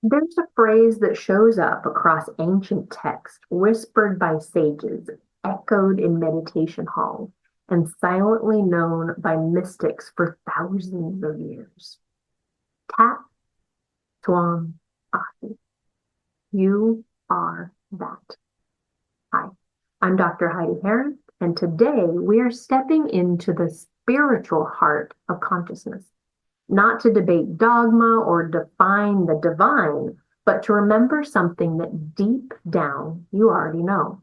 There's a phrase that shows up across ancient texts, whispered by sages, echoed in meditation halls, and silently known by mystics for thousands of years. Tat Tuam Asi. You are that. Hi, I'm Dr. Heidi Harris, and today we are stepping into the spiritual heart of consciousness, not to debate dogma or define the divine, but to remember something that deep down you already know,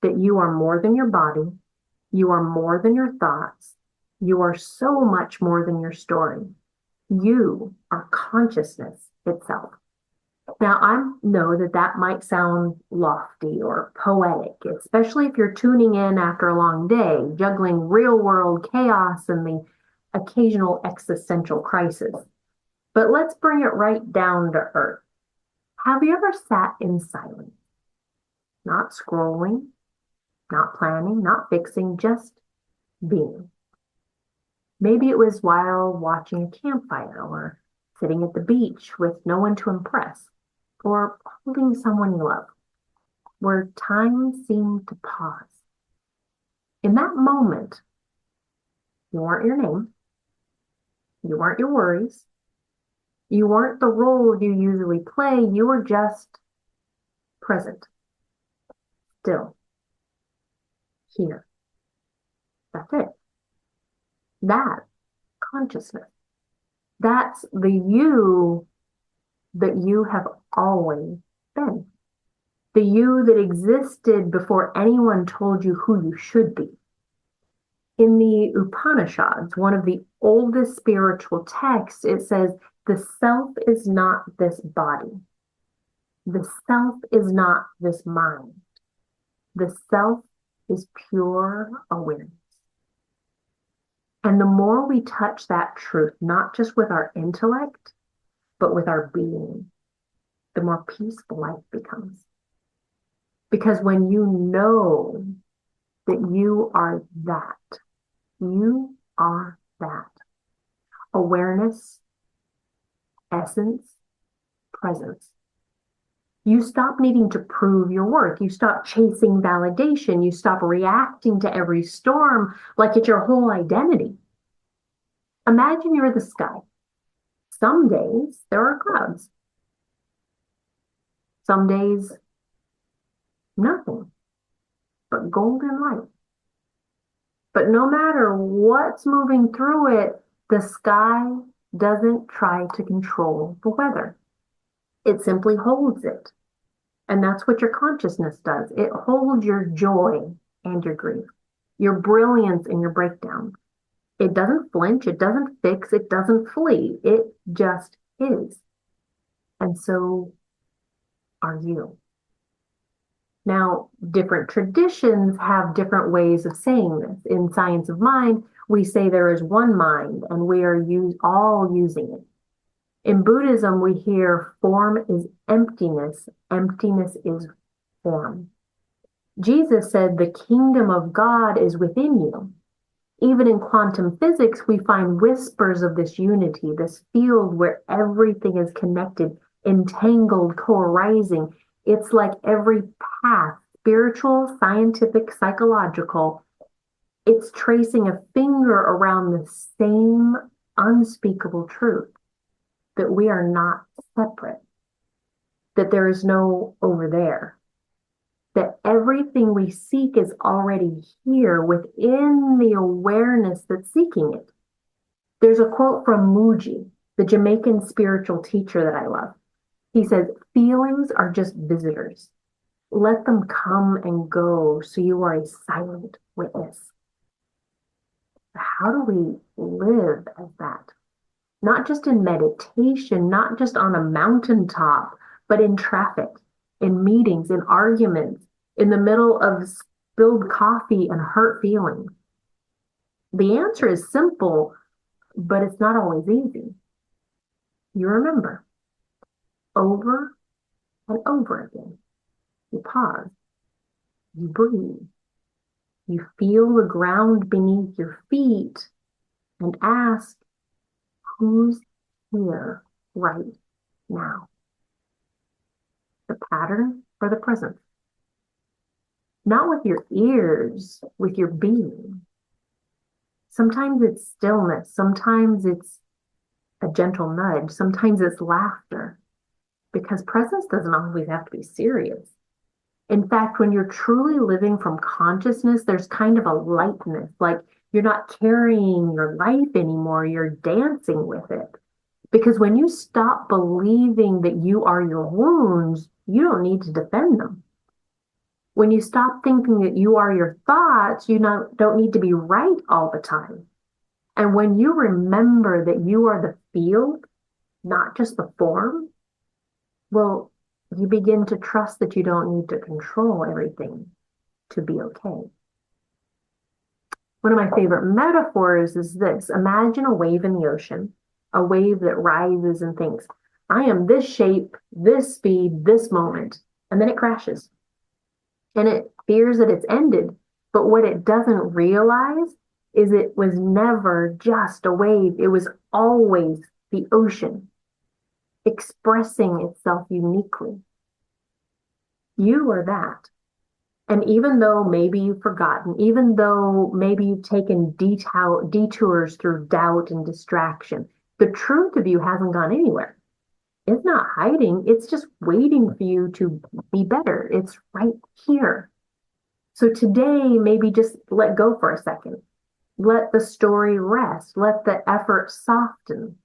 that you are more than your body, you are more than your thoughts, you are so much more than your story. You are consciousness itself. Now, I know that that might sound lofty or poetic, especially if you're tuning in after a long day, juggling real world chaos and the occasional existential crisis. But let's bring it right down to earth. Have you ever sat in silence, not scrolling, not planning, not fixing, just being? Maybe it was while watching a campfire or sitting at the beach with no one to impress, or holding someone you love, where time seemed to pause. In that moment, you weren't your name, you weren't your worries, you weren't the role you usually play, you were just present, still, here. That's it. That consciousness. That's the you that you have always been. The you that existed before anyone told you who you should be. In the Upanishads, one of the oldest spiritual texts, it says, the self is not this body. The self is not this mind. The self is pure awareness. And the more we touch that truth, not just with our intellect, but with our being, the more peaceful life becomes. Because when you know that you are that. Awareness, essence, presence. You stop needing to prove your worth. You stop chasing validation. You stop reacting to every storm like it's your whole identity. Imagine you're the sky. Some days there are clouds. Some days, nothing but golden light. But no matter what's moving through it, the sky doesn't try to control the weather. It simply holds it. And that's what your consciousness does. It holds your joy and your grief, your brilliance and your breakdown. It doesn't flinch, it doesn't fix, it doesn't flee. It just is. And so are you. Now, different traditions have different ways of saying this. In Science of Mind, we say there is one mind and we are all using it. In Buddhism, we hear form is emptiness, emptiness is form. Jesus said the kingdom of God is within you. Even in quantum physics, we find whispers of this unity, this field where everything is connected, entangled, co-arising. It's like every path, spiritual, scientific, psychological, it's tracing a finger around the same unspeakable truth that we are not separate, that there is no over there, that everything we seek is already here within the awareness that's seeking it. There's a quote from Muji, the Jamaican spiritual teacher that I love. He says, feelings are just visitors. Let them come and go so you are a silent witness. How do we live as that? Not just in meditation, not just on a mountaintop, but in traffic, in meetings, in arguments, in the middle of spilled coffee and hurt feelings. The answer is simple, but it's not always easy. You remember, over and over again, you pause, you breathe, you feel the ground beneath your feet and ask, who's here right now? the pattern or the present. Not with your ears, with your being. Sometimes it's stillness. Sometimes it's a gentle nudge. Sometimes it's laughter. Because presence doesn't always have to be serious. In fact, when you're truly living from consciousness, there's kind of a lightness, like you're not carrying your life anymore, you're dancing with it. Because when you stop believing that you are your wounds, you don't need to defend them. When you stop thinking that you are your thoughts, you don't need to be right all the time. And when you remember that you are the field, not just the form, well, you begin to trust that you don't need to control everything to be okay. One of my favorite metaphors is this. Imagine a wave in the ocean, a wave that rises and thinks, I am this shape, this speed, this moment, and then it crashes. And it fears that it's ended. But what it doesn't realize is it was never just a wave. It was always the ocean expressing itself uniquely. You are that. And even though maybe you've forgotten, even though maybe you've taken detours through doubt and distraction, the truth of you hasn't gone anywhere. It's not hiding, it's just waiting for you to be better. It's right here. So today, maybe just let go for a second. Let the story rest. Let the effort soften.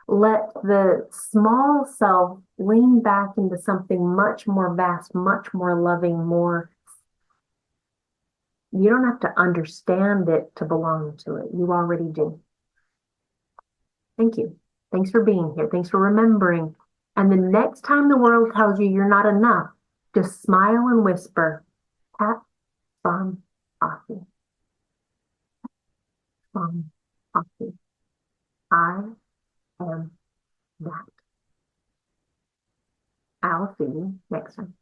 Let the small self lean back into something much more vast, much more loving, more. You don't have to understand it to belong to it. You already do. Thank you. Thanks for being here. Thanks for remembering. And the next time the world tells you you're not enough, just smile and whisper, Pat, Bum, Offie. Bum, Offie. I am that. I'll see you next time.